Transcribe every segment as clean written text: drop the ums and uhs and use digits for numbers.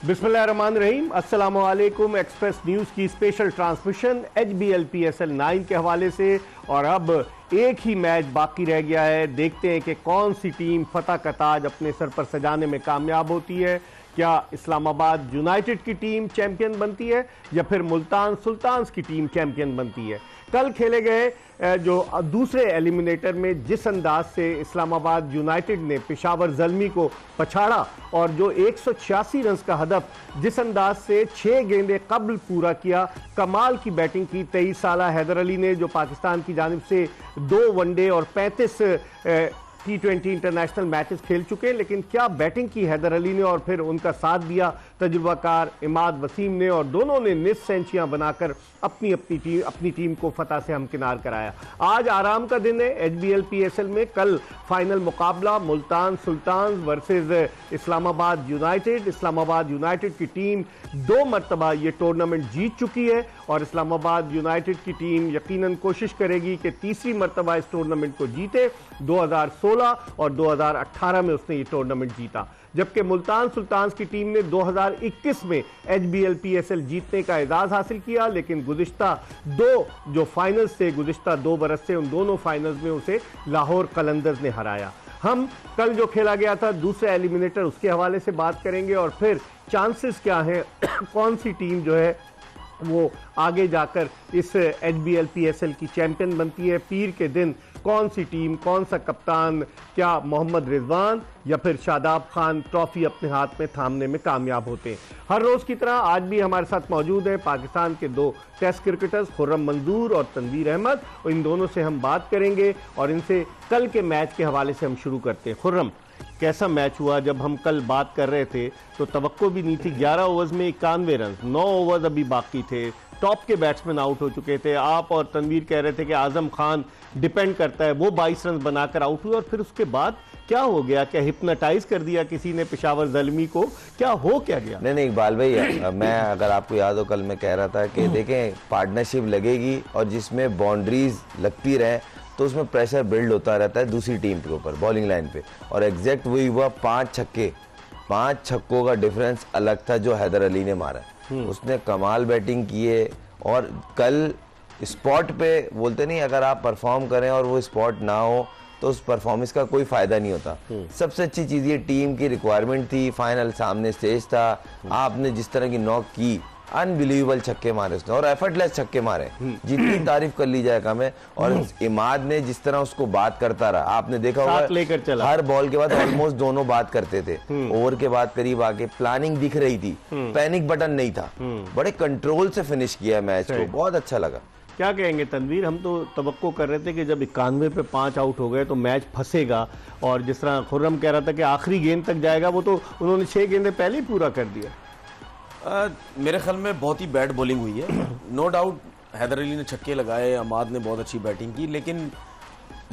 बिस्मिल्लाहिर्रहमानिर्रहीम, अस्सलामु अलैकुम। एक्सप्रेस न्यूज़ की स्पेशल ट्रांसमिशन HBL-PSL 9 के हवाले से। और अब एक ही मैच बाकी रह गया है। देखते हैं कि कौन सी टीम फतह का ताज अपने सर पर सजाने में कामयाब होती है। क्या इस्लामाबाद यूनाइटेड की टीम चैंपियन बनती है या फिर मुल्तान सुल्तान्स की टीम चैंपियन बनती है। कल खेले गए जो दूसरे एलिमिनेटर में जिस अंदाज से इस्लामाबाद यूनाइटेड ने पेशावर ज़ल्मी को पछाड़ा और जो 186 रन का हदफ जिस अंदाज से 6 गेंदे कबल पूरा किया, कमाल की बैटिंग की 23 साला हैदर अली ने, जो पाकिस्तान की जानिब से 2 वनडे और 35 T20 इंटरनेशनल मैचेस खेल चुके हैं। लेकिन क्या बैटिंग की हैदर अली ने, और फिर उनका साथ दिया तजुर्बाकार इमाद वसीम ने, और दोनों ने निस सेंचुरियां बनाकर अपनी टीम को फतह से हमकिनार कराया। आज आराम का दिन है HBL-PSL में। कल फाइनल मुकाबला Multan Sultans versus Islamabad United. Islamabad United की टीम 2 मरतबा ये टूर्नामेंट जीत चुकी है और इस्लामाबाद यूनाइटेड की टीम यकीनन कोशिश करेगी कि तीसरी मरतबा इस टूर्नामेंट को जीते। 2016 और 2018 में उसने ये टूर्नामेंट जीता, जबकि मुल्तान सुल्तान्स की टीम ने 2021 में HBL-PSL जीतने का एजाज हासिल किया। लेकिन गुज़िश्ता 2 जो फाइनल्स थे, गुज़िश्ता 2 बरस से उन दोनों फाइनल्स में उसे लाहौर कलंदर्स ने हराया। हम कल जो खेला गया था दूसरे एलिमिनेटर, उसके हवाले से बात करेंगे और फिर चांसेस क्या हैं कौन सी टीम जो है वो आगे जाकर इस HBL-PSL की चैंपियन बनती है। पीर के दिन कौन सी टीम, कौन सा कप्तान, क्या मोहम्मद रिजवान या फिर शादाब खान ट्रॉफी अपने हाथ में थामने में कामयाब होते हैं। हर रोज़ की तरह आज भी हमारे साथ मौजूद हैं पाकिस्तान के 2 टेस्ट क्रिकेटर्स खुर्रम मंजूर और तनवीर अहमद, और इन दोनों से हम बात करेंगे और इनसे कल के मैच के हवाले से हम शुरू करते हैं। खुर्रम, कैसा मैच हुआ? जब हम कल बात कर रहे थे तो तवक्को भी नहीं थी। 11 ओवर्स में 91 रन, 9 ओवर्स अभी बाकी थे, टॉप के बैट्समैन आउट हो चुके थे। आप और तनवीर कह रहे थे कि आजम खान डिपेंड करता है, वो 22 रन बनाकर आउट हुए, और फिर उसके बाद क्या हो गया? क्या हिप्नोटाइज कर दिया किसी ने पेशावर ज़ल्मी को? क्या हो क्या गया? नहीं इकबाल भाई, मैं अगर आपको याद हो कल मैं कह रहा था कि देखें पार्टनरशिप लगेगी और जिसमें बाउंड्रीज लगती रहे तो उसमें प्रेशर बिल्ड होता रहता है दूसरी टीम के ऊपर बॉलिंग लाइन पे, और एग्जैक्ट वही हुआ। 5 छक्कों का डिफरेंस अलग था जो हैदर अली ने मारा। उसने कमाल बैटिंग की है, और कल स्पॉट पे बोलते नहीं, अगर आप परफॉर्म करें और वो स्पॉट ना हो तो उस परफॉर्मेंस का कोई फायदा नहीं होता। सबसे अच्छी चीज ये टीम की रिक्वायरमेंट थी, फाइनल सामने स्टेज था, आपने जिस तरह की नॉक की, अनबिलीवेबल छक्के मारे उसने और एफर्टलेस छक्के मारे, जितनी तारीफ कर ली जाए कम है। और इमाद ने जिस तरह उसको बात करता रहा, आपने देखा होगा लेकर चला, हर बॉल के बाद ऑलमोस्ट दोनों बात करते थे। ओवर के बाद करीब आके प्लानिंग दिख रही थी, पैनिक बटन नहीं था, बड़े कंट्रोल से फिनिश किया मैच को, बहुत अच्छा लगा। क्या कहेंगे तनवीर? हम तो तवक्को कर रहे थे कि जब 91 पे 5 आउट हो गए तो मैच फंसेगा, और जिस तरह खुर्रम कह रहा था कि आखिरी गेंद तक जाएगा, वो तो उन्होंने 6 गेंदे पहले ही पूरा कर दिया। मेरे ख्याल में बहुत ही बैड बॉलिंग हुई है। नो डाउट हैदर अली ने छक्के लगाए, अमाद ने बहुत अच्छी बैटिंग की, लेकिन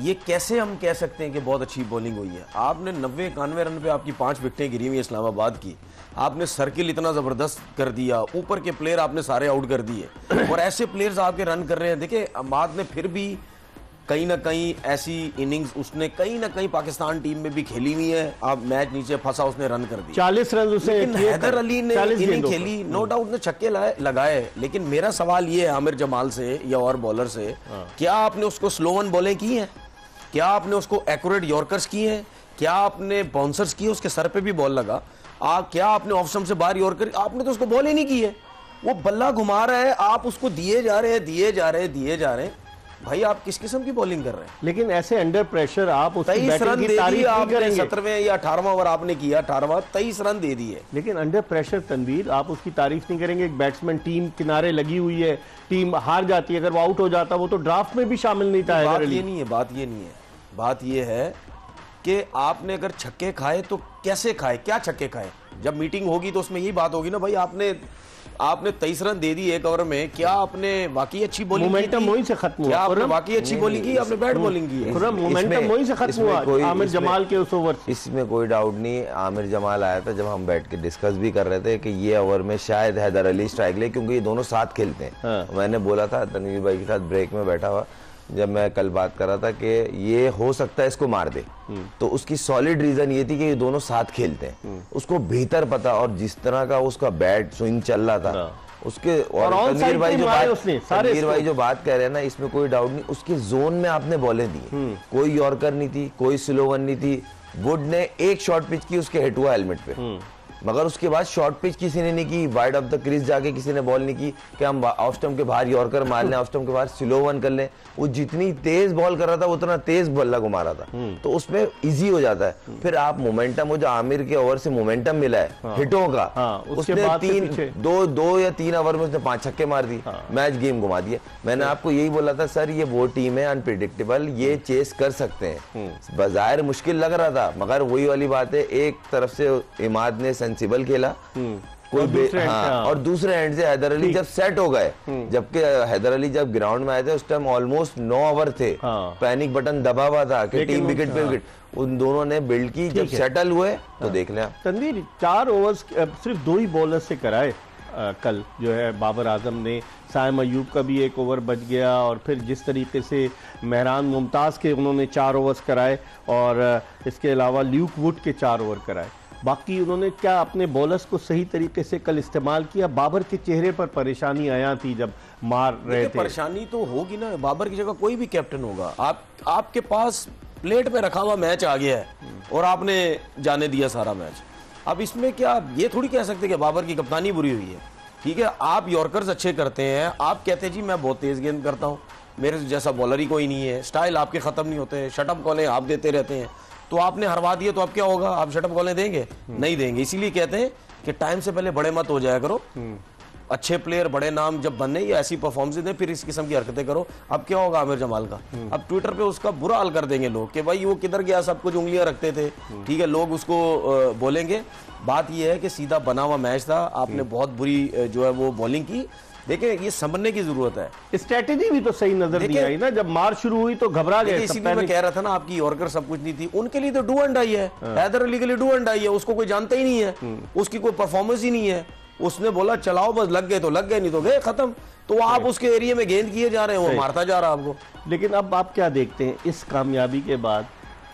ये कैसे हम कह सकते हैं कि बहुत अच्छी बॉलिंग हुई है? आपने 90-91 रन पे आपकी 5 विकेटें गिरी हुई इस्लामाबाद की, आपने सर्किल इतना ज़बरदस्त कर दिया, ऊपर के प्लेयर आपने सारे आउट कर दिए और ऐसे प्लेयर्स आपके रन कर रहे हैं। देखिए अमाद ने फिर भी कहीं ना कहीं ऐसी इनिंग्स उसने कहीं ना कहीं पाकिस्तान टीम में भी खेली हुई है। आप मैच नीचे फंसा, उसने रन कर दिया 40 रन उसे। हैदर अली ने इनिंग खेली, नो डाउट ने छक्के लगाए, लेकिन मेरा सवाल ये है आमिर जमाल से या और बॉलर से, क्या आपने उसको स्लो वन बॉलें की हैं? क्या आपने उसको एक्यूरेट यॉर्कर्स किए हैं? क्या आपने बाउंसर्स किए? उसके सर पे भी बॉल लगा। क्या आपने ऑफ स्टंप से बाहर यॉर्कर? आपने तो उसको बॉल ही नहीं की है, वो बल्ला घुमा रहा है, आप उसको दिए जा रहे हैं। भाई आप किस किस्म की बॉलिंग कर रहे हैं? लेकिन ऐसे अंडर प्रेशर आप उसकी बैटिंग की तारीफ नहीं करेंगे। 17वें या 18वां ओवर आपने किया, 18वां 23 रन दे दिए, लेकिन अंडर प्रेशर तनवीर आप उसकी तारीफ नहीं करेंगे। एक बैट्समैन, टीम किनारे लगी हुई है, टीम हार जाती है, अगर वो आउट हो जाता वो तो ड्राफ्ट में भी शामिल नहीं था। बात ये नहीं है, बात ये है कि आपने अगर छक्के खाए तो कैसे खाए, क्या छक्के खाए? जब मीटिंग होगी तो उसमें यही बात होगी ना, भाई आपने 23 रन दे दी 1 ओवर में, क्या आपने वाकई अच्छी बॉलिंग की? मोमेंटम वहीं से खत्म हुआ। क्या आपने वाकई अच्छी बॉलिंग की? आपने बैड बॉलिंग की है। मोमेंटम वहीं से खत्म हुआ आमिर जमाल के उस ओवर। इसमें कोई डाउट नहीं। आमिर जमाल आया था जब हम बैठ के डिस्कस भी कर रहे थे कि ये ओवर में शायद हैदर अली स्ट्राइक ले, क्योंकि ये दोनों साथ खेलते हैं। मैंने बोला था तनवीर भाई के साथ ब्रेक में बैठा हुआ, जब मैं कल बात कर रहा था कि ये हो सकता है इसको मार दे, तो उसकी सॉलिड रीजन ये थी कि ये दोनों साथ खेलते हैं, उसको बेहतर पता, और जिस तरह का उसका बैट स्विंग चल रहा था उसके, और तनवीर भाई जो बात कह रहे हैं ना, इसमें कोई डाउट नहीं, उसके जोन में आपने बॉलें दी, कोई यॉर्कर नहीं थी, कोई स्लो वन नहीं थी। वुड ने एक शॉर्ट पिच की, उसके हिट हुआ हेलमेट पे, मगर उसके बाद शॉर्ट पिच किसी ने नहीं की, वाइड ऑफ द क्रीज जाके किसी ने बॉल नहीं की कि हम ऑफ स्टंप के बाहर यॉर्कर मार लें, ऑफ स्टंप के बाहर स्लो वन कर लें। वो जितनी तेज बॉल कर रहा था उतना तेज बल्ला घुमा रहा था, तो उसमें इजी हो जाता है। फिर आप मोमेंटम, वो जो आमिर के ओवर से मोमेंटम मिला है हिटों का, उसने दो या तीन ओवर में उसने 5 छक्के मार दी, मैच गेम घुमा दिया। मैंने आपको यही बोला था सर, ये वो टीम है अनप्रिडिक्टेबल, ये चेस कर सकते हैं। बाज़ाहिर मुश्किल लग रहा था, मगर वही वाली बात है, एक तरफ से इमाद ने सेंसिबल खेला, और दूसरे एंड से हैदर अली जब सेट हो गए, जबकि हैदर अली जब ग्राउंड में आए थे उस time almost 9 over the, panic button दबा हुआ था कि टीम विकेट पे विकेट, उन दोनों ने बिल्ड की, जब सेटल हुए तो देख लिया। तनवीर 4 ओवर्स सिर्फ 2 ही बॉलर से कराए कल, जो है बाबर आजम ने, साइम अयूब का भी 1 ओवर बच गया, और फिर जिस तरीके से मेहरान मुमताज़ के उन्होंने 4 ओवर्स कराए, और इसके अलावा ल्यूक वुड के 4 ओवर कराए। बाकी उन्होंने क्या अपने बॉलर्स को सही तरीके से कल इस्तेमाल किया? बाबर के चेहरे पर परेशानी आया थी जब मार रहे थे। परेशानी तो होगी ना, बाबर की जगह कोई भी कैप्टन होगा, आपके पास प्लेट पे रखा हुआ मैच आ गया है और आपने जाने दिया सारा मैच। अब इसमें क्या ये थोड़ी कह सकते कि बाबर की कप्तानी बुरी हुई है। ठीक है, आप यॉर्कर्स अच्छे करते हैं, आप कहते हैं जी मैं बहुत तेज गेंद करता हूँ, मेरे जैसा बॉलर ही कोई नहीं है, स्टाइल आपके खत्म नहीं होते, शटअप कॉलें आप देते रहते हैं, तो आपने हरवा दिए तो अब क्या होगा, आप शटअप कॉलें देंगे? नहीं देंगे। इसीलिए कहते हैं कि टाइम से पहले बड़े मत हो जाया करो, अच्छे प्लेयर बड़े नाम जब बनने या ऐसी परफॉर्मेंस दें फिर इस किस्म की हरकतें करो। अब क्या होगा आमिर जमाल का, अब ट्विटर पे उसका बुरा हाल कर देंगे लोग कि भाई वो किधर गया, सब कुछ उंगलियां रखते थे। ठीक है, लोग उसको बोलेंगे। बात यह है कि सीधा बना हुआ मैच था, आपने बहुत बुरी जो है वो बॉलिंग की। देखिए ये समझने की जरूरत है, स्ट्रेटेजी भी तो सही नजर नहीं आई ना, जब मार शुरू हुई तो घबरा गए। इसीलिए मैं कह रहा था ना, आपकी यॉर्कर सब कुछ नहीं थी, उनके लिए तो डू एंड डाई है, हैदर अली के लिए डू एंड डाई है, उसको कोई जानता ही नहीं है, उसकी कोई परफॉर्मेंस ही नहीं है, उसने बोला चलाओ बस, लग गए तो लग गए, नहीं तो गए, खत्म। तो आप उसके एरिया में गेंद किए जा रहे हैं, वो मारता जा रहा है आपको। लेकिन अब आप क्या देखते हैं इस कामयाबी के बाद,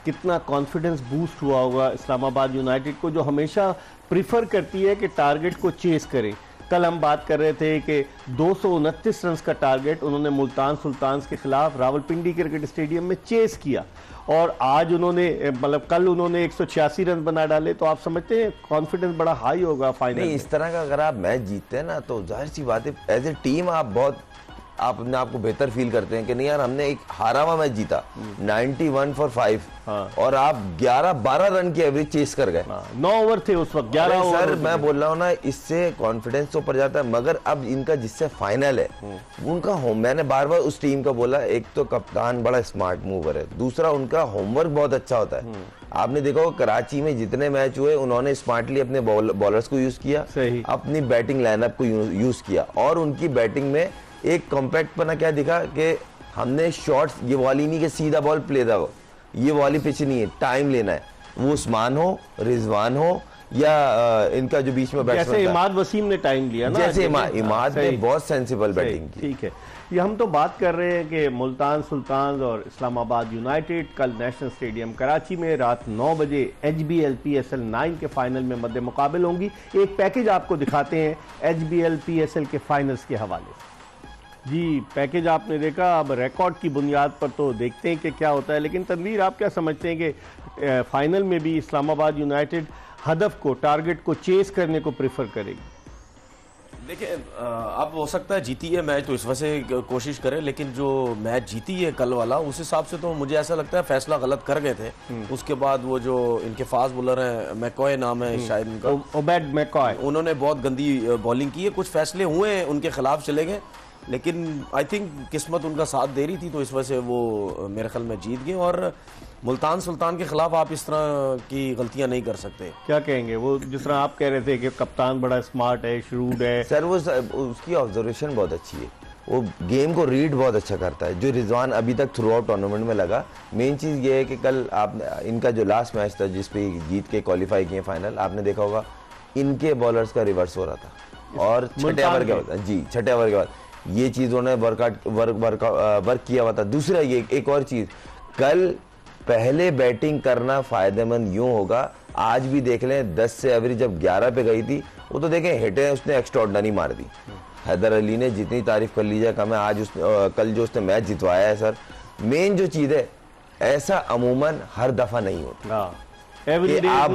कितना कॉन्फिडेंस बूस्ट हुआ होगा इस्लामाबाद यूनाइटेड को, जो हमेशा प्रिफर करती है कि टारगेट को चेस करे। कल हम बात कर रहे थे कि 229 रन का टारगेट उन्होंने मुल्तान सुल्तान्स के खिलाफ रावलपिंडी क्रिकेट स्टेडियम में चेस किया, और आज उन्होंने मतलब कल उन्होंने 186 रन बना डाले। तो आप समझते हैं कॉन्फिडेंस बड़ा हाई होगा फाइनल में? इस तरह का अगर आप मैच जीतते हैं ना, तो जाहिर सी बात है एज ए टीम आप बहुत अपने आपको बेहतर फील करते हैं कि नहीं यार हमने एक हारा हुआ मैच जीता 91 फॉर 5, और आप 11-12 रन की एवरेज चेस कर गए। 9 ओवर थे उस वक्त, 11 ओवर। सर मैं बोल रहा हूँ ना, इससे कॉन्फिडेंस तो ऊपर जाता है, मगर अब इनका जिससे फाइनल है उनका होम, मैंने बार बार उस टीम का बोला, एक तो कप्तान बड़ा स्मार्ट मूवर है, दूसरा उनका होमवर्क बहुत अच्छा होता है। आपने देखा हो कराची में जितने मैच हुए उन्होंने स्मार्टली अपने बॉलर्स को यूज किया, अपनी बैटिंग लाइनअप को यूज किया, और उनकी बैटिंग में एक कॉम्पैक्ट पना क्या दिखा कि हमने शॉट्स, ये वाली नहीं कि सीधा बॉल प्ले दा, ये वाली पिच नहीं है, टाइम लेना है। वो उस्मान हो, रिजवान हो, या इनका जो बीच में बैट्समैन, जैसे इमाद वसीम ने टाइम लिया ना, जैसे इमाद ने बहुत सेंसिबल बैटिंग की। ठीक है, ये हम तो बात कर रहे हैं कि मुल्तान सुल्तान्स और इस्लामाबाद यूनाइटेड कल नेशनल स्टेडियम कराची में रात 9 बजे HBL PSL 9 के फाइनल में मद्दे मुकाबिल होंगी। एक पैकेज आपको दिखाते हैं HBL PSL के फाइनल्स के हवाले से। जी, पैकेज आपने देखा, अब रिकॉर्ड की बुनियाद पर तो देखते हैं कि क्या होता है। लेकिन तनवीर, आप क्या समझते हैं कि फाइनल में भी इस्लामाबाद यूनाइटेड हदफ को, टारगेट को चेस करने को प्रेफर करेगी? देखिए अब हो सकता है जीती है मैच तो इस वजह से कोशिश करे, लेकिन जो मैच जीती है कल वाला, उस हिसाब से तो मुझे ऐसा लगता है फैसला गलत कर गए थे। उसके बाद वो जो इनके फास्ट बॉलर हैं, मैकॉय नाम है शायद उनका, ओबेड मैकॉय, उन्होंने बहुत गंदी बॉलिंग की है। कुछ फैसले हुए हैं उनके खिलाफ चले गए, लेकिन आई थिंक किस्मत उनका साथ दे रही थी, तो इस वजह से वो मेरे ख्याल में जीत गए। और मुल्तान सुल्तान के खिलाफ आप इस तरह की गलतियां नहीं कर सकते। क्या कहेंगे, वो जिस तरह आप कह रहे थे कि कप्तान बड़ा स्मार्ट है, श्रूड है। सर वो उसकी ऑब्जर्वेशन बहुत अच्छी है, वो गेम को रीड बहुत अच्छा करता है, जो रिजवान अभी तक थ्रू आउट टूर्नामेंट में लगा। मेन चीज़ ये है कि कल आप इनका जो लास्ट मैच था जिसपे जीत के क्वालिफाई किए फाइनल, आपने देखा होगा इनके बॉलर्स का रिवर्स हो रहा था, और छठे ओवर के बाद, जी छठे ओवर के बाद ये चीज उन्होंने वर्क किया हुआ था। दूसरा ये एक और चीज, कल पहले बैटिंग करना फायदेमंद यूं होगा, आज भी देख लें 10 से एवरेज जब 11 पे गई थी, वो तो देखें हिटें उसने एक्स्ट्राऑर्डिनरी मार दी। हैदर अली ने जितनी तारीफ कर लीजिए कम है, आज कल जो उसने मैच जितवाया है सर, मेन जो चीज है, ऐसा अमूमन हर दफा नहीं होता कि आप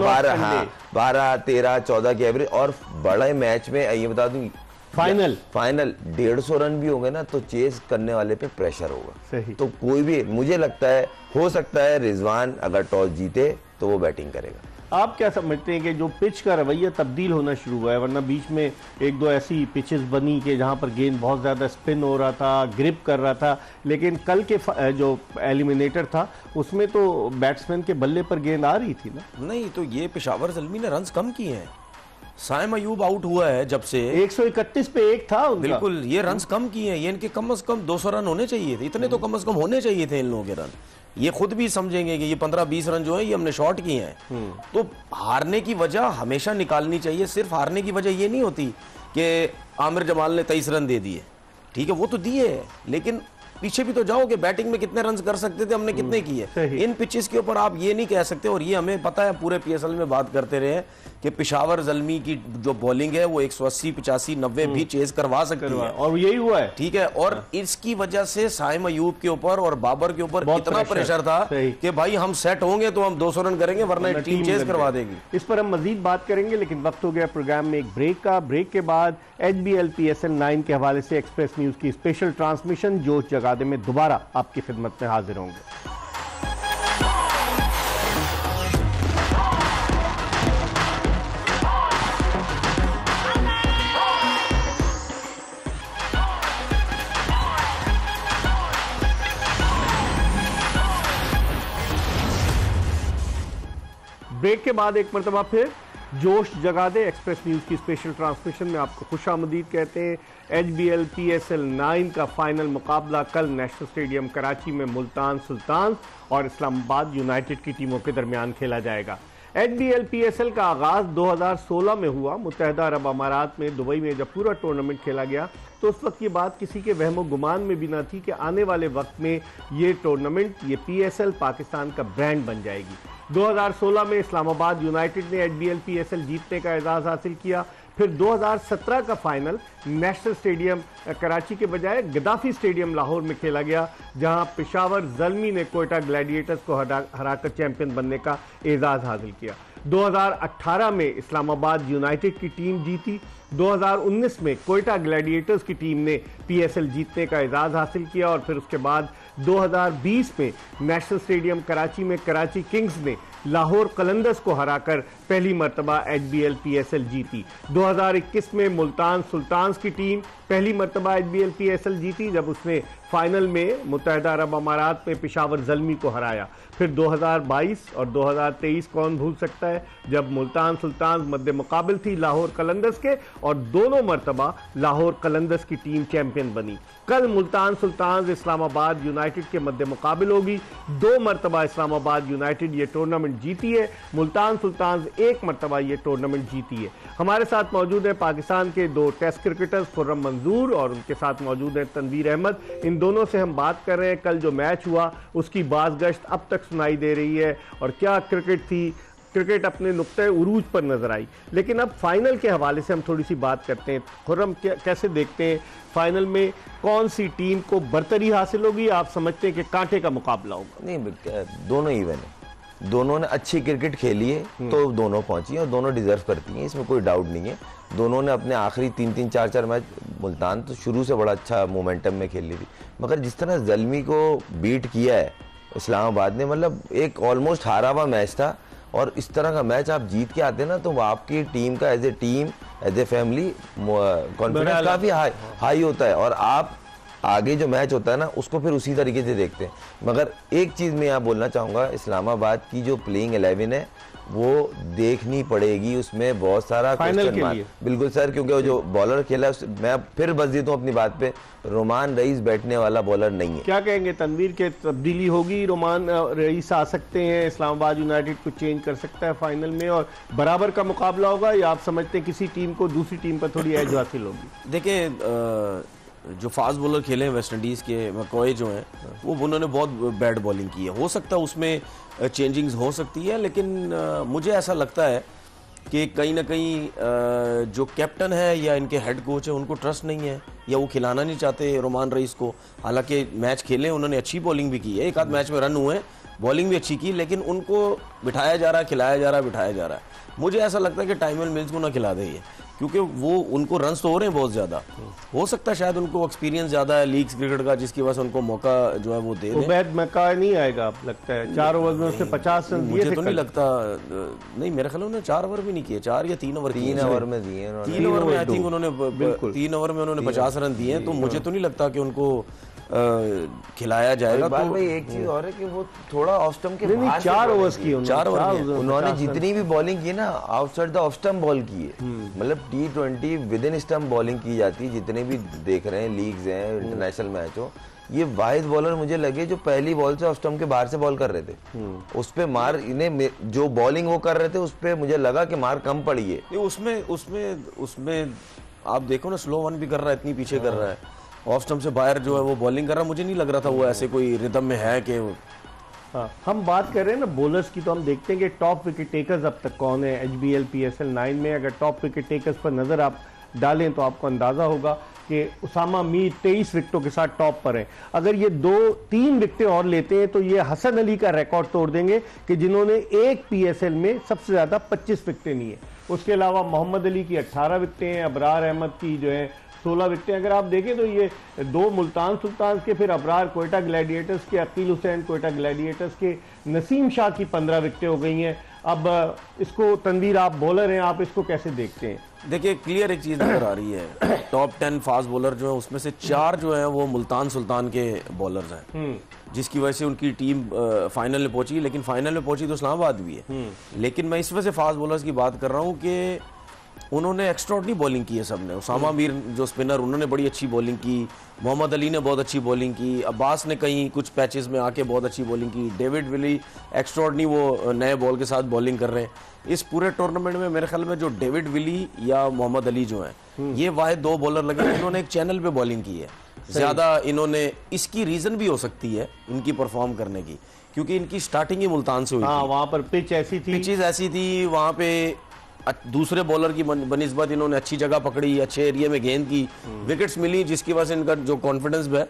12, 13, 14 की एवरेज, और बड़े मैच में ये बता दूं फाइनल 150 रन भी होंगे ना तो चेस करने वाले पे प्रेशर होगा। सही। तो कोई भी, मुझे लगता है हो सकता है रिजवान अगर टॉस जीते तो वो बैटिंग करेगा। आप क्या समझते हैं कि जो पिच का रवैया तब्दील होना शुरू हुआ है, वरना बीच में एक दो ऐसी पिचेस बनी कि जहां पर गेंद बहुत ज़्यादा स्पिन हो रहा था, ग्रिप कर रहा था, लेकिन कल के जो एलिमिनेटर था उसमें तो बैट्समैन के बल्ले पर गेंद आ रही थी ना? नहीं, तो ये पेशावर ज़ल्मी ने रन्स कम किए हैं। साइम अयूब आउट हुआ है जब से, 131 पे 1 था उनका। बिल्कुल, ये रन्स कम किए हैं। ये इनके कम से कम 200 रन होने चाहिए थे, इतने तो कम से कम होने चाहिए थे इन लोगों के रन। ये खुद भी समझेंगे कि ये 15-20 रन जो है ये हमने शॉर्ट किए हैं। तो हारने की वजह हमेशा निकालनी चाहिए। सिर्फ हारने की वजह ये नहीं होती कि आमिर जमाल ने 23 रन दे दिए, ठीक है वो तो दिए, लेकिन पीछे भी तो जाओ कि बैटिंग में कितने रन कर सकते थे, हमने कितने किए। इन पिचेस के ऊपर आप ये नहीं कह सकते, और ये हमें पता है, पूरे पीएसएल में बात करते रहे कि पेशावर ज़ल्मी की जो बॉलिंग है वो 180, 85, 90 भी चेज करवा सकती है, और यही हुआ है, ठीक है। और इसकी वजह से साइम अयूब के ऊपर और बाबर के ऊपर इतना प्रेशर था कि भाई हम सेट होंगे तो हम 200 रन करेंगे, वरना टीम चेज करवा देगी। इस पर हम मजीद बात करेंगे, लेकिन वक्त हो गया प्रोग्राम में एक ब्रेक का। ब्रेक के बाद HBL PSL 9 के हवाले से एक्सप्रेस न्यूज की स्पेशल ट्रांसमिशन जोश जगादे में दोबारा आपकी खिदमत में हाजिर होंगे। ब्रेक के बाद एक मरतबा फिर जोश जगा दे एक्सप्रेस न्यूज की स्पेशल ट्रांसमिशन में आपको खुशामदीद कहते हैं। HBL PSL 9 का फाइनल मुकाबला कल नेशनल स्टेडियम कराची में मुल्तान सुल्तान और इस्लामाबाद यूनाइटेड की टीमों के दरमियान खेला जाएगा। HBL PSL का आगाज 2016 में हुआ। मुत्तहदा अरब अमारात में दुबई में जब पूरा टूर्नामेंट खेला गया तो उस वक्त ये बात किसी के वहमो गुमान में भी ना थी कि आने वाले वक्त में ये टूर्नामेंट, ये PSL पाकिस्तान का ब्रांड बन जाएगी। 2016 में इस्लामाबाद यूनाइटेड ने HBL PSL जीतने का एजाज़ हासिल किया। फिर 2017 का फाइनल नेशनल स्टेडियम कराची के बजाय गद्दाफी स्टेडियम लाहौर में खेला गया, जहां पेशावर ज़ल्मी ने कोयटा ग्लैडिएटर्स को हराकर चैंपियन बनने का एजाज़ हासिल किया। 2018 में इस्लामाबाद यूनाइटेड की टीम जीती। 2019 में कोयटा ग्लैडिएटर्स की टीम ने PSL जीतने का एजाज़ हासिल किया, और फिर उसके बाद 2020 में नेशनल स्टेडियम कराची में कराची किंग्स ने लाहौर कलंदर्स को हराकर पहली मर्तबा HBL PSL जीती। 2021 में मुल्तान सुल्तान्स की टीम पहली मर्तबा HBL PSL जीती जब उसने फाइनल में मुत्तहदा अरब अमारात में पेशावर ज़ल्मी को हराया। फिर 2022 और 2023 कौन भूल सकता है, जब मुल्तान सुल्तान मद्दे मुकाबिल थी लाहौर कलंदर्स के, और दोनों मर्तबा लाहौर कलंदर्स की टीम चैंपियन बनी। कल मुल्तान सुल्तान इस्लामाबाद यूनाइटेड के मद्दे मुकाबिल होगी। 2 मर्तबा इस्लामाबाद यूनाइटेड ये टूर्नामेंट जीती है, मुल्तान सुल्तान 1 मर्तबा ये टूर्नामेंट जीती है। हमारे साथ मौजूद है पाकिस्तान के 2 टेस्ट क्रिकेटर्स खुर्रम मंजूर और उनके साथ मौजूद है तनवीर अहमद। इन दोनों से हम बात कर रहे हैं, कल जो मैच हुआ उसकी बाज़गश्त अब तक सुनाई दे रही है, और क्या क्रिकेट थी, क्रिकेट अपने नुक्ते उरूज पर नजर आई। लेकिन अब फाइनल के हवाले से हम थोड़ी सी बात करते हैं। खुर्रम कैसे देखते हैं फाइनल में कौन सी टीम को बरतरी हासिल होगी? आप समझते हैं कि कांटे का मुकाबला होगा? नहीं, दोनों इवन है, दोनों ने अच्छी क्रिकेट खेली है तो दोनों पहुंची और दोनों डिजर्व करती हैं, इसमें कोई डाउट नहीं है। दोनों ने अपने आखिरी 3-3, 4-4 मैच, मुल्तान तो शुरू से बड़ा अच्छा मोमेंटम में खेल ली थी, मगर जिस तरह ज़ल्मी को बीट किया है इस्लामाबाद ने, मतलब एक ऑलमोस्ट हारा हुआ मैच था, और इस तरह का मैच आप जीत के आते हैं ना तो आपकी टीम का as a team, as a family confidence काफ़ी हाई होता है, और आप आगे जो मैच होता है ना उसको फिर उसी तरीके से देखते हैं। मगर एक चीज़ मैं यहाँ बोलना चाहूँगा, इस्लामाबाद की जो प्लेइंग 11 है वो देखनी पड़ेगी, उसमें बहुत सारा क्वेश्चन मार्क। बिल्कुल सर, क्योंकि वो जो बॉलर खेला, मैं फिर बस देता हूँ अपनी बात पे, रोमान रईस बैठने वाला बॉलर नहीं है। क्या कहेंगे तनवीर के, तब्दीली होगी? रोमान रईस आ सकते हैं, इस्लामाबाद यूनाइटेड को चेंज कर सकता है फाइनल में, और बराबर का मुकाबला होगा, या आप समझते हैं किसी टीम को दूसरी टीम पर थोड़ी एज हासिल होगी? देखिए, जो फास्ट बॉलर खेले हैं वेस्ट इंडीज़ के मैकॉय जो हैं वो उन्होंने बहुत बैड बॉलिंग की है। हो सकता है उसमें चेंजिंग्स हो सकती है, लेकिन मुझे ऐसा लगता है कि कहीं ना कहीं जो कैप्टन है या इनके हेड कोच है उनको ट्रस्ट नहीं है या वो खिलाना नहीं चाहते रोमान रईस को। हालांकि मैच खेले उन्होंने अच्छी बॉलिंग भी की है, एक आध मैच में रन हुए, बॉलिंग भी अच्छी की, लेकिन उनको बिठाया जा रहा है, खिलाया जा रहा है, बिठाया जा रहा है। मुझे ऐसा लगता है कि टाइमल मिल्स को ना खिला दे ये, क्योंकि वो उनको रन्स तो हो रहे हैं बहुत ज़्यादा। हो सकता है शायद उनको एक्सपीरियंस ज़्यादा है लीग्स क्रिकेट का, जिसकी वजह से उनको मौका जो है वो दे दें। उबैद मक्का नहीं आएगा आप लगता है? 4 ओवर में उसने 50 रन दिए थे। मुझे तो नहीं लगता, नहीं मेरे ख्याल उन्होंने 4 ओवर भी नहीं किए, 4 या 3 ओवर, 3 ओवर में दिए उन्होंने। 3 ओवर में आई थिंक उन्होंने 3 ओवर में उन्होंने 50 रन दिए, तो मुझे तो नहीं लगता कि उनको खिलाया जाएगा। तो भाई एक चीज और है कि वो थोड़ा ऑफ स्टंप के बाहर 4 ओवर्स की उन्होंने जितनी भी बॉलिंग की ना outside the off stump ball की है। मतलब T20 with in stump bowling की जाती है, जितने भी देख रहे हैं लीग्स हैं इंटरनेशनल मैच हो। ये वाहिद बॉलर मुझे लगे जो पहली बॉल से ऑफ स्टंप के बाहर से बॉल कर रहे थे, उस पे मार इन्हें जो बॉलिंग वो कर रहे थे उस पे मुझे लगा कि मार कम पड़ी है। उसमें आप देखो ना, स्लो वन भी कर रहा है, इतनी पीछे कर रहा है, ऑफ स्टंप से बाहर जो है वो बॉलिंग कर रहा है। मुझे नहीं लग रहा था वो ऐसे कोई रिदम में है कि हाँ, हम बात कर रहे हैं ना बॉलर्स की, तो हम देखते हैं कि टॉप विकेट टेकर्स अब तक कौन है HBL PSL 9 में। अगर टॉप विकेट टेकर्स पर नजर आप डालें तो आपको अंदाजा होगा कि उसामा मीर 23 विकेटों के साथ टॉप पर है। अगर ये 2-3 विकेटें और लेते हैं तो ये हसन अली का रिकॉर्ड तोड़ देंगे कि जिन्होंने एक PSL में सबसे ज्यादा 25 विकेटें ली है। उसके अलावा मोहम्मद अली की 18 विकेटें हैं, अबरार अहमद की जो है 16 विकेटें। अगर आप देखें तो ये 2 मुल्तान सुल्तान के, फिर अबरार कोयटा ग्लैडिएटर्स के, अकील हुसैन कोयटा ग्लैडिएटर्स के, नसीम शाह की 15 विकेटें हो गई हैं। अब इसको तनवीर, आप बॉलर हैं, आप इसको कैसे देखते हैं? देखिए क्लियर एक चीज नजर आ रही है, टॉप 10 फास्ट बॉलर जो है उसमें से 4 जो है वो मुल्तान सुल्तान के बॉलर्स हैं, जिसकी वजह से उनकी टीम फाइनल में पहुंची। लेकिन फाइनल में पहुंची तो इस्लामाबाद भी है। लेकिन मैं इस वजह से फास्ट बॉलर्स की बात कर रहा हूं कि उन्होंने एक्स्ट्राऑर्डिनरी बॉलिंग की है सबने। उसामा मीर जो स्पिनर, उन्होंने बड़ी अच्छी बॉलिंग की, मोहम्मद अली ने बहुत अच्छी बॉलिंग की, अब्बास ने कहीं कुछ पैचेस में आके बहुत अच्छी बॉलिंग की, डेविड विली एक्स्ट्राऑर्डिनरी वो नए बॉल के साथ बॉलिंग कर रहे हैं। इस पूरे टूर्नामेंट में मेरे ख्याल में जो डेविड विली या मोहम्मद अली जो हैं, ये वाहिद 2 बॉलर लगे इन्होंने एक चैनल पे बॉलिंग की है ज्यादा। इन्होंने, इसकी रीजन भी हो सकती है इनकी परफॉर्म करने की, क्योंकि इनकी स्टार्टिंग ही मुल्तान से हुई। हाँ, वहां पर पिच ऐसी थी, पिचेस ऐसी थी, वहां पे दूसरे बॉलर की बनिस्बत इन्होंने अच्छी जगह पकड़ी, अच्छे एरिया में गेंद की, विकेट्स मिली, जिसकी वजह से इनका जो कॉन्फिडेंस है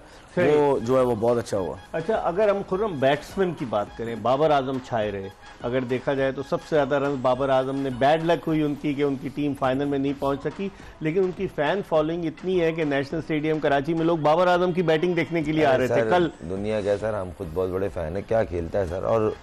वो जो है वो बहुत अच्छा हुआ। अच्छा, अगर हम खुर्रम बैट्समैन की बात करें, बाबर आजम छाए रहे। अगर देखा जाए तो सबसे ज्यादा रन बाबर आजम ने, बैड लक हुई उनकी कि उनकी टीम फाइनल में नहीं पहुंच सकी, लेकिन उनकी फैन फॉलोइंग इतनी है कि नेशनल स्टेडियम कराची में लोग बाबर आजम की बैटिंग देखने के लिए आ रहे थे कल। दुनिया का सर, हम खुद बहुत बड़े फैन है, क्या खेलता है सर, और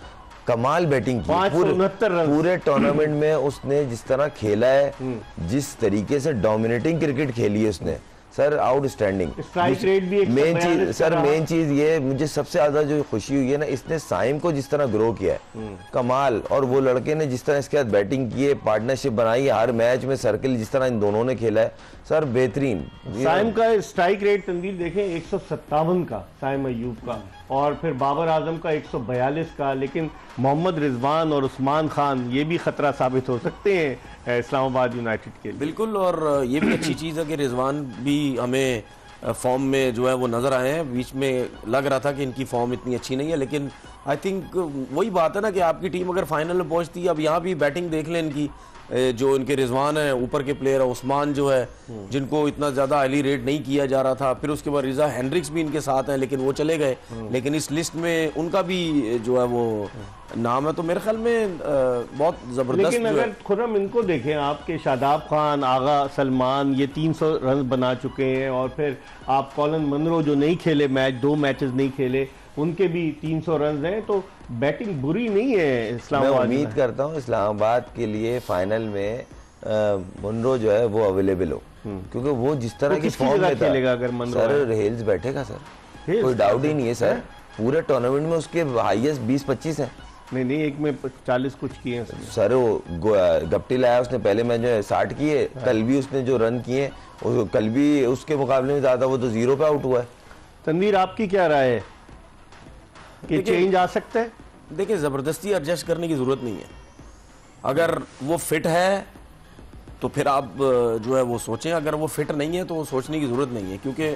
कमाल बैटिंग की। 569 रन पूरे टूर्नामेंट में उसने जिस तरह खेला है, जिस तरीके से डोमिनेटिंग क्रिकेट खेली है उसने सर, आउटस्टैंडिंग। स्ट्राइक रेट भी मेन चीज सर, मेन चीज ये मुझे सबसे ज्यादा जो खुशी हुई है ना, इसने साइम को जिस तरह ग्रो किया है, कमाल। और वो लड़के ने जिस तरह इसके साथ बैटिंग की है, पार्टनरशिप बनाई है, हर मैच में सर्किल जिस तरह इन दोनों ने खेला है सर, बेहतरीन। साइम का स्ट्राइक रेट तंवीर देखें 157 का साइम अयूब का, और फिर बाबर आजम का 142 का। लेकिन मोहम्मद रिजवान और उस्मान खान ये भी खतरा साबित हो सकते हैं इस्लामाबाद यूनाइटेड के लिए। बिल्कुल, और ये भी अच्छी चीज़ है कि रिजवान भी हमें फॉर्म में जो है वो नज़र आए हैं। बीच में लग रहा था कि इनकी फॉर्म इतनी अच्छी नहीं है, लेकिन आई थिंक वही बात है ना कि आपकी टीम अगर फाइनल में पहुंचती है, अब यहाँ भी बैटिंग देख लें इनकी, जो इनके रिजवान है ऊपर के प्लेयर है, उस्मान जो है जिनको इतना ज़्यादा हाईली रेट नहीं किया जा रहा था, फिर उसके बाद रिजा हेनरिक्स भी इनके साथ हैं, लेकिन वो चले गए। लेकिन इस लिस्ट में उनका भी जो है वो नाम है, तो मेरे ख्याल में बहुत ज़बरदस्त। लेकिन अगर खुर्रम इनको देखें आपके, शादाब खान, आगा सलमान ये 300 रन बना चुके हैं, और फिर आप कॉलन मनरो जो नहीं खेले मैच, 2 मैचेस नहीं खेले, उनके भी 300 रन हैं, तो बैटिंग बुरी नहीं है इस्लामाबाद। मैं उम्मीद करता हूँ इस्लामाबाद के लिए फाइनल में मनरो जो है वो अवेलेबल हो, क्योंकि वो जिस तरह की फॉर्म में खेलेगा अगर मनरो सर, हेल्स बैठेगा सर, कोई डाउट ही नहीं है सर। पूरे टूर्नामेंट में उसके हाईएस्ट 20-25 है। नहीं, एक में 40 कुछ किए हैं सर। वो गप्टी लाया उसने पहले मैच में 60 किए, कल भी उसने जो रन किए कल भी उसके मुकाबले में ज्यादा, वो तो 0 पे आउट हुआ है। तनवीर, आपकी क्या राय है कि चेंज आ सकता है? देखिए, जबरदस्ती एडजस्ट करने की जरूरत नहीं है। अगर वो फिट है तो फिर आप जो है वो सोचें, अगर वो फिट नहीं है तो सोचने की जरूरत नहीं है, क्योंकि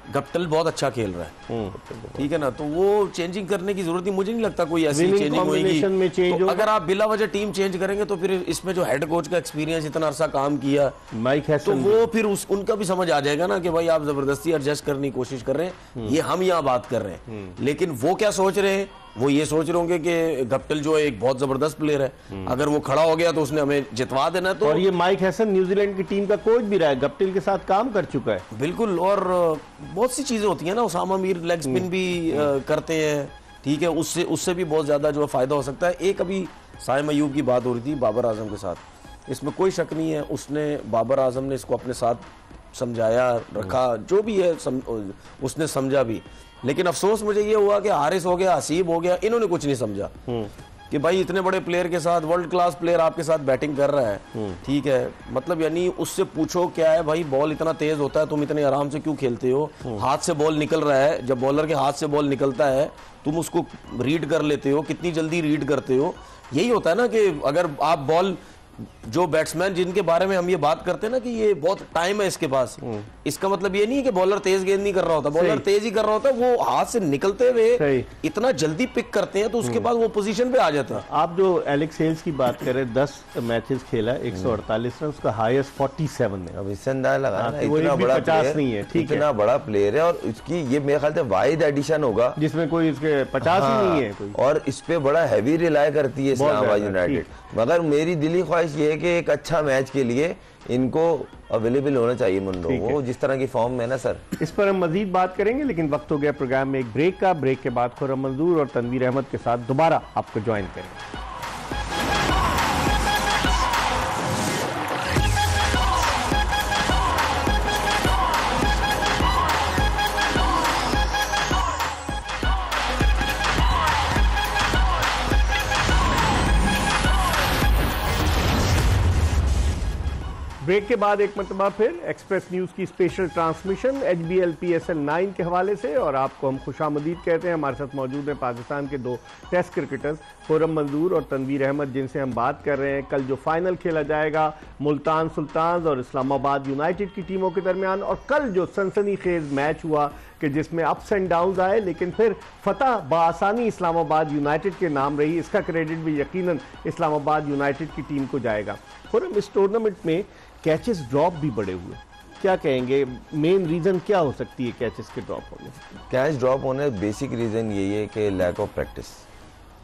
गप्टिल बहुत अच्छा खेल रहा है, ठीक है ना, तो वो चेंजिंग करने की जरूरत नहीं, मुझे नहीं लगता कोई ऐसी चेंजिंग होगी। तो अगर आप बिला वजह टीम चेंज करेंगे तो फिर इसमें जो हेड कोच का एक्सपीरियंस, इतना अरसा काम किया माइक हैसन, तो वो फिर उनका भी समझ आ जाएगा ना कि भाई आप जबरदस्ती एडजस्ट करने की कोशिश कर रहे हैं, ये हम यहाँ बात कर रहे हैं। लेकिन वो क्या सोच रहे हैं, वो ये सोच रहे होंगे कि गप्टिल जो एक बहुत जबरदस्त प्लेयर है, अगर वो खड़ा हो गया तो उसने हमें जितवा देना। तो और ये माइक हैसन न्यूजीलैंड की टीम का कोच भी रहा है, गप्टिल के साथ काम कर चुका है। बिल्कुल, और बहुत सी चीजें होती है ना, उसामा मीर लेग स्पिन भी करते हैं, ठीक है, उससे भी बहुत ज्यादा जो फायदा हो सकता है। एक अभी साइम अयूब की बात हो रही थी बाबर आजम के साथ, इसमें कोई शक नहीं है, उसने बाबर आजम ने इसको अपने साथ समझाया रखा, जो भी है उसने समझा भी। लेकिन अफसोस मुझे ये हुआ कि हारिस हो गया, हसीब हो गया, इन्होंने कुछ नहीं समझा कि भाई इतने बड़े प्लेयर के साथ, वर्ल्ड क्लास प्लेयर आपके साथ बैटिंग कर रहा है, ठीक है, मतलब यानी उससे पूछो क्या है भाई, बॉल इतना तेज होता है, तुम इतने आराम से क्यों खेलते हो, हाथ से बॉल निकल रहा है, जब बॉलर के हाथ से बॉल निकलता है तुम उसको रीड कर लेते हो, कितनी जल्दी रीड करते हो। यही होता है ना कि अगर आप बॉल, जो बैट्समैन जिनके बारे में हम ये बात करते हैं ना कि ये बहुत टाइम है इसके पास, इसका मतलब ये नहीं है कि बॉलर तेज गेंद नहीं कर रहा होता, बॉलर तेज ही कर रहा होता है, वो हाथ से निकलते हुए इतना जल्दी पिक करते हैं तो उसके बाद वो पोजीशन पे आ जाते हैं। आप जो एलेक्स हेल्स की बात कर रहे हैं, 10 मैचेस खेला, 148 रन, उसका हाईएस्ट 47 है। अब इससे अंदाजा लगा ना, इतना बड़ा 50 नहीं है, ठीक है, इतना बड़ा प्लेयर है, और इसकी ये मेरे ख्याल से वाहिद एडिशन होगा जिसमें कोई इसके 50 ही नहीं है कोई। और इस पे बड़ा हैवी रिलाय करती है इस्लामाबाद यूनाइटेड। मगर मेरी दिली ख्वाहिश ये है कि एक अच्छा मैच के लिए इनको अवेलेबल होना चाहिए मुंडो, वो जिस तरह की फॉर्म में है ना सर। इस पर हम मजीद बात करेंगे, लेकिन वक्त हो गया प्रोग्राम में एक ब्रेक का। ब्रेक के बाद खुर्रम मंजूर और तनवीर अहमद के साथ दोबारा आपको ज्वाइन करेंगे। ब्रेक के बाद एक मरतबा फिर एक्सप्रेस न्यूज़ की स्पेशल ट्रांसमिशन HBL PSL 9 के हवाले से, और आपको हम खुशामदीद कहते हैं। हमारे साथ मौजूद हैं पाकिस्तान के 2 टेस्ट क्रिकेटर्स खुर्रम मंजूर और तनवीर अहमद, जिनसे हम बात कर रहे हैं कल जो फाइनल खेला जाएगा मुल्तान सुल्तान्स और इस्लामाबाद यूनाइटेड की टीमों के दरमियान, और कल जो सनसनीखेज मैच हुआ कि जिसमें अप्स एंड डाउन्स आए, लेकिन फिर फतह बासानी इस्लामाबाद यूनाइटेड के नाम रही। इसका क्रेडिट भी यकीनन इस्लामाबाद यूनाइटेड की टीम को जाएगा। खुर्रम, इस टूर्नामेंट में कैचेस ड्रॉप भी बड़े हुए, क्या कहेंगे, मेन रीजन क्या हो सकती है कैचेस के ड्रॉप होने? कैच ड्रॉप होने बेसिक रीजन यही है कि लैक ऑफ प्रैक्टिस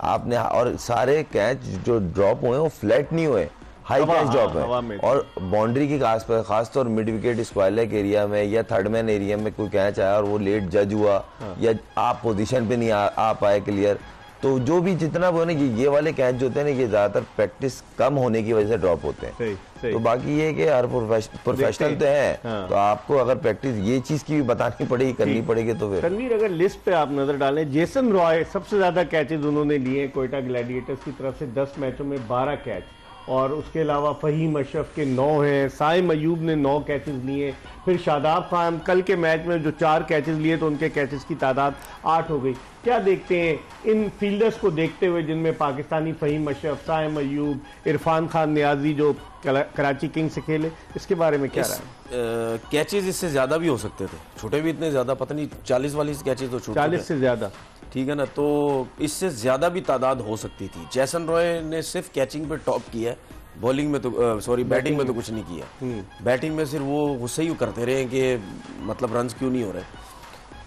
आपने, और सारे कैच जो ड्रॉप हुए वो फ्लैट नहीं हुए, हाई कैच ड्रॉप है, और बाउंड्री की खासतौर mid wicket square leg area में या थर्ड मैन एरिया में कोई कैच आया और वो लेट जज हुआ, या आप पोजीशन पे नहीं आ पाए क्लियर, तो जो भी जितना भी होने ये वाले कैच जो होते हैं ना, ये ज्यादातर प्रैक्टिस कम होने की वजह से ड्रॉप होते हैं। सही। तो बाकी ये कि हर प्रोफेशनल तो है, तो आपको अगर प्रैक्टिस ये चीज की भी बतानी पड़ेगी, करनी पड़ेगी। तो फिर तनवीर, अगर लिस्ट पे आप नजर डालें, जेसन रॉय सबसे ज्यादा कैचेज उन्होंने लिए कोयटा ग्लैडिएटर्स की तरफ से, 10 मैचों में 12 कैच, और उसके अलावा फहीम अशरफ के 9 हैं, साइम अयूब ने 9 कैचेस लिए, फिर शादाब खान कल के मैच में जो 4 कैचेस लिए तो उनके कैचेस की तादाद 8 हो गई। क्या देखते हैं इन फील्डर्स को देखते हुए, जिनमें पाकिस्तानी फहीम अशरफ, साइम अयूब, इरफान खान नियाजी जो कराची किंग से खेले, इसके बारे में क्या रहा है? कैचेस इससे ज्यादा भी हो सकते थे, छोटे भी इतने ज्यादा, पता नहीं 40 वाली कैचेस तो छोटे, 40 से ज्यादा, ठीक है ना, तो इससे ज्यादा भी तादाद हो सकती थी। जैसन रॉय ने सिर्फ कैचिंग पे टॉप किया है, बॉलिंग में तो बैटिंग में तो कुछ नहीं किया। बैटिंग में सिर्फ वो सही करते रहे कि मतलब रन्स क्यों नहीं हो रहे।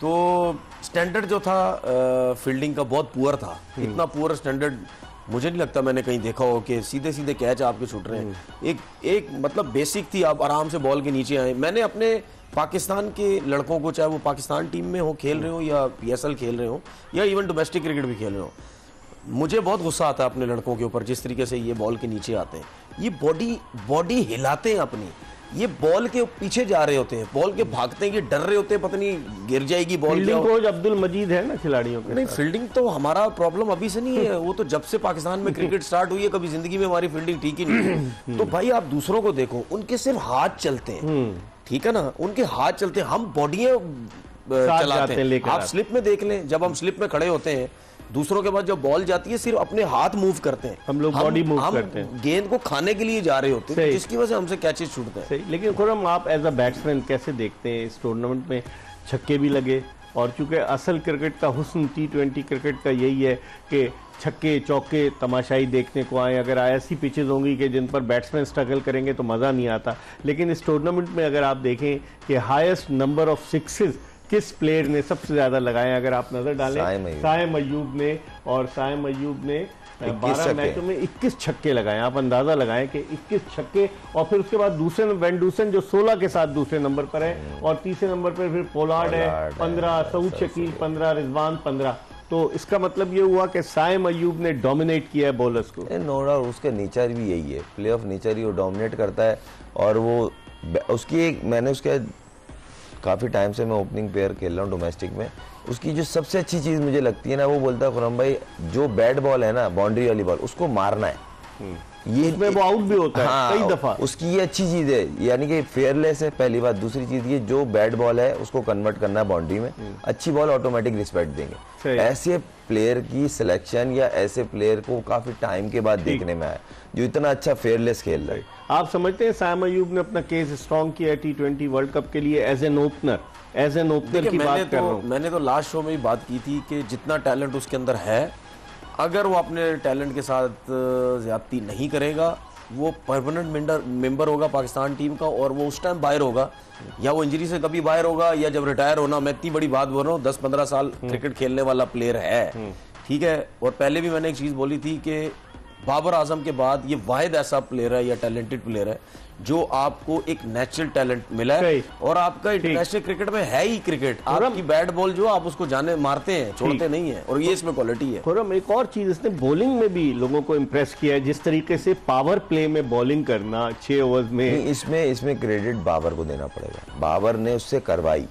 तो स्टैंडर्ड जो था फील्डिंग का बहुत पुअर था, इतना पुअर स्टैंडर्ड मुझे नहीं लगता मैंने कहीं देखा हो कि सीधे सीधे कैच आपके छूट रहे हैं। एक मतलब बेसिक थी, आप आराम से बॉल के नीचे आए। मैंने अपने पाकिस्तान के लड़कों को, चाहे वो पाकिस्तान टीम में हो खेल रहे हो या PSL खेल रहे हो या इवन डोमेस्टिक क्रिकेट भी खेल रहे हो, मुझे बहुत गुस्सा आता है अपने लड़कों के ऊपर, जिस तरीके से ये बॉल के नीचे आते हैं, ये बॉडी हिलाते हैं अपनी, ये बॉल के पीछे जा रहे होते हैं, बॉल के भागते हैं, ये डर रहे होते हैं पता नहीं गिर जाएगी बॉल। फील्डिंग कोच अब्दुल मजीद है ना खिलाड़ियों के? नहीं, फील्डिंग तो हमारा प्रॉब्लम अभी से नहीं है, वो तो जब से पाकिस्तान में क्रिकेट स्टार्ट हुई है, कभी जिंदगी में हमारी फील्डिंग ठीक ही नहीं है। तो भाई आप दूसरों को देखो, उनके सिर्फ हाथ चलते हैं, ठीक है ना, उनके हाथ चलते हैं, हम बॉडियां चलाते हैं। आप स्लिप में देख लें, जब हम स्लिप में खड़े होते हैं, दूसरों के पास जब बॉल जाती है सिर्फ अपने हाथ मूव करते हैं, हम लोग बॉडी मूव करते हैं, गेंद को खाने के लिए जा रहे होते हैं, जिसकी वजह से हमसे कैचेस छूटते हैं। लेकिन खुर्रम, आप एज अ बैट्समैन कैसे देखते हैं इस टूर्नामेंट में छक्के भी लगे। और चूंकि असल क्रिकेट का हुस्न T20 क्रिकेट का यही है कि छक्के चौके तमाशाई देखने को आए। अगर ऐसी पिचेज होंगी कि जिन पर बैट्समैन स्ट्रगल करेंगे तो मज़ा नहीं आता। लेकिन इस टूर्नामेंट में अगर आप देखें कि हाईएस्ट नंबर ऑफ सिक्सेस किस प्लेयर ने सबसे ज़्यादा लगाए, अगर आप नज़र डालें साइम अय्यूब ने। और साइम अय्यूब ने 12 मैचों में 21 छक्के लगाए। आप अंदाजा लगाएं कि 21 छक्के। और फिर उसके बाद दूसरे वेन डूसन जो 16 के साथ दूसरे नंबर पर है, और तीसरे नंबर पर फिर पोलार्ड है 15, सऊद शकील 15, रिजवान 15। तो इसका मतलब ये हुआ कि साइम अय्यूब ने डोमिनेट किया है बॉलर्स को। नो डाउट उसका नेचर भी यही है, प्ले ऑफ नेचर ही वो डोमिनेट करता है। और वो उसकी एक मैंने उसके काफ़ी टाइम से मैं ओपनिंग पेयर खेल रहा हूँ डोमेस्टिक में, उसकी जो सबसे अच्छी चीज़ मुझे लगती है ना, वो बोलता है खुरम भाई जो बैट बॉल है ना, बाउंड्री वाली बॉल, उसको मारना है। ये इसमें वो आउट भी होता है हाँ, कई दफा। उसकी ये अच्छी चीज़ है, यानी कि फेयरलेस है पहली बात। दूसरी चीज़ ये जो बैट बॉल है उसको कन्वर्ट करना है बाउंड्री में, अच्छी बॉल ऑटोमेटिक रिस्पेक्ट देंगे। ऐसे प्लेयर की सिलेक्शन या ऐसे प्लेयर को काफ़ी टाइम के बाद देखने में आया जो इतना अच्छा फेयरलेस खेल रहा है। आप समझते हैं साइम अय्यूब ने अपना केस स्ट्रॉन्ग किया है T20 वर्ल्ड कप के लिए एज एन ओपनर की बात कर रहा हूं। मैंने तो लास्ट शो में ही बात की थी कि जितना टैलेंट उसके अंदर है, अगर वो अपने टैलेंट के साथ ज्यादती नहीं करेगा, वो परमानेंट मेंबर होगा पाकिस्तान टीम का। और वो उस टाइम बाहर होगा, या वो इंजरी से कभी बाहर होगा, या जब रिटायर होना। मैं इतनी बड़ी बात बोल रहा हूँ, 10-15 साल क्रिकेट खेलने वाला प्लेयर है, ठीक है। और पहले भी मैंने एक चीज बोली थी कि बाबर आजम के बाद ये वाहिद ऐसा प्लेयर है या टैलेंटेड प्लेयर है जो आपको एक नेचुरल टैलेंट मिला है। और आपका इंटरनेशनल क्रिकेट में है ही क्रिकेट, आपकी बैट बॉल जो आप उसको जाने मारते हैं, छोड़ते नहीं है, और ये इसमें क्वालिटी है। खुरम एक और चीज, इसने बॉलिंग में भी लोगों को इम्प्रेस किया है, जिस तरीके से पावर प्ले में बॉलिंग करना 6 ओवर्स में। इसमें क्रेडिट बाबर को देना पड़ेगा, बाबर ने उससे करवाई,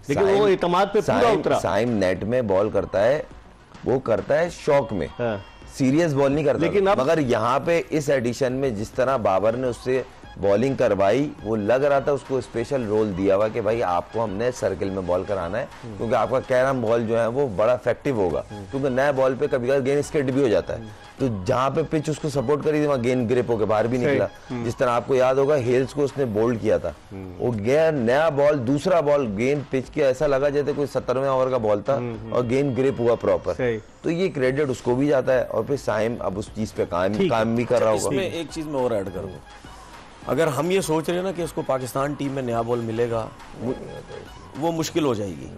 लेकिन वो एतमाद पे पूरा उतरा। साइम नेट में बॉल करता है, वो करता है शौक में, सीरियस बॉल नहीं करता। लेकिन मगर यहाँ पे इस एडिशन में जिस तरह बाबर ने उससे बॉलिंग करवाई, वो लग रहा था उसको स्पेशल रोल दिया हुआ कि भाई आपको हमने सर्किल में बॉल कराना है, क्योंकि आपका कैरम बॉल जो है वो बड़ा इफेक्टिव होगा। क्योंकि नया बॉल पे कभी कभी गेंद स्किड भी हो जाता है, तो जहाँ पे पिच उसको सपोर्ट करी थी वहाँ गेंद ग्रिप होकर बाहर भी निकला। जिस तरह आपको याद होगा हेल्स को उसने बोल्ड किया था, वो गेंद नया बॉल, दूसरा बॉल गेंद पिच के ऐसा लगा जैसे कोई 70वें ओवर का बॉल था, और गेंद ग्रिप हुआ प्रॉपर। तो ये क्रेडिट उसको भी जाता है। और फिर साइम अब उस चीज पे काम भी कर रहा होगा। इसमें एक चीज मैं और ऐड करूंगा, अगर हम ये सोच रहे हैं ना कि इसको पाकिस्तान टीम में नया बॉल मिलेगा, वो मुश्किल हो जाएगी।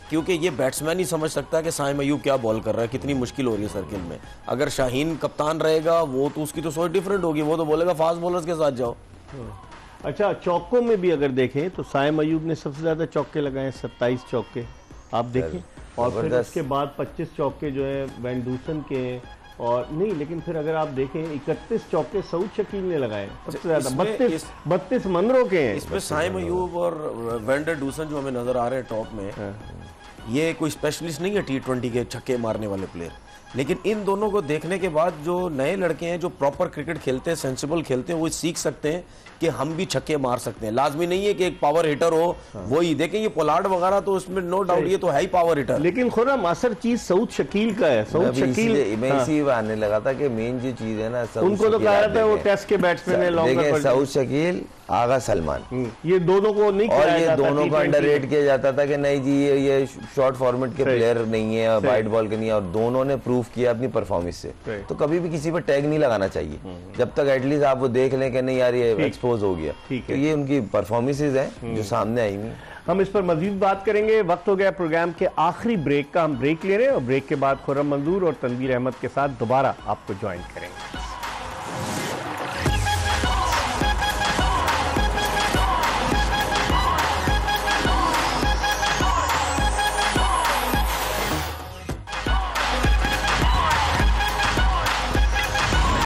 क्योंकि ये बैट्समैन ही समझ सकता है कि साइम अय्यूब क्या बॉल कर रहा है, कितनी मुश्किल हो रही है सर्किल में। अगर शाहीन कप्तान रहेगा, वो तो उसकी तो सोच डिफरेंट होगी, वो तो बोलेगा फास्ट बॉलर्स के साथ जाओ। अच्छा, चौकों में भी अगर देखें तो साइम अय्यूब ने सबसे ज्यादा चौके लगाए, 27 चौके आप देखें। और फिर उसके बाद 25 चौके जो है वैन डूसन के हैं। और नहीं, लेकिन फिर अगर आप देखें 31 चौके सऊद शकील ने लगाए सबसे ज्यादा, 32 मनरो के हैं। इसमें साइम अय्यूब और वैन डूसन जो हमें नजर आ रहे हैं टॉप में, ये कोई स्पेशलिस्ट नहीं है T20 के छक्के मारने वाले प्लेयर। लेकिन इन दोनों को देखने के बाद जो नए लड़के हैं जो प्रॉपर क्रिकेट खेलते हैं, सेंसिबल खेलते हैं, वो सीख सकते हैं कि हम भी छक्के मार सकते हैं। लाजमी नहीं है कि एक पावर हिटर हो, वही देखें ये पोलार्ड वगैरह तो उसमें नो डाउट ये तो है ही पावर हिटर। लेकिन खुरम असर चीज सऊद शकील का है। सऊद शकील मैं इसी आने लगा था कि मेन जो चीज है ना, उनको तो कहा जाता है वो टेस्ट के बैट्समैन है, लॉन्गर सऊद शकील, आगा सलमान, ये दोनों को नहीं, और ये दोनों को अंडररेट किया जाता था कि नहीं जी ये शॉर्ट फॉर्मेट के प्लेयर नहीं है, वाइट बॉल के नहीं है, और दोनों ने प्रूव किया अपनी परफॉर्मेंस से। तो कभी भी किसी पर टैग नहीं लगाना चाहिए जब तक एटलीस्ट आप वो देख लें कि नहीं यार ये एक्सपोज हो गया। तो ये उनकी परफॉर्मेंसेज हैं जो सामने आई हुई। हम इस पर मजीद बात करेंगे। वक्त हो गया प्रोग्राम के आखिरी ब्रेक का, हम ब्रेक ले रहे हैं और ब्रेक के बाद खुर्रम मंजूर और तनवीर अहमद के साथ दोबारा आपको ज्वाइन करेंगे।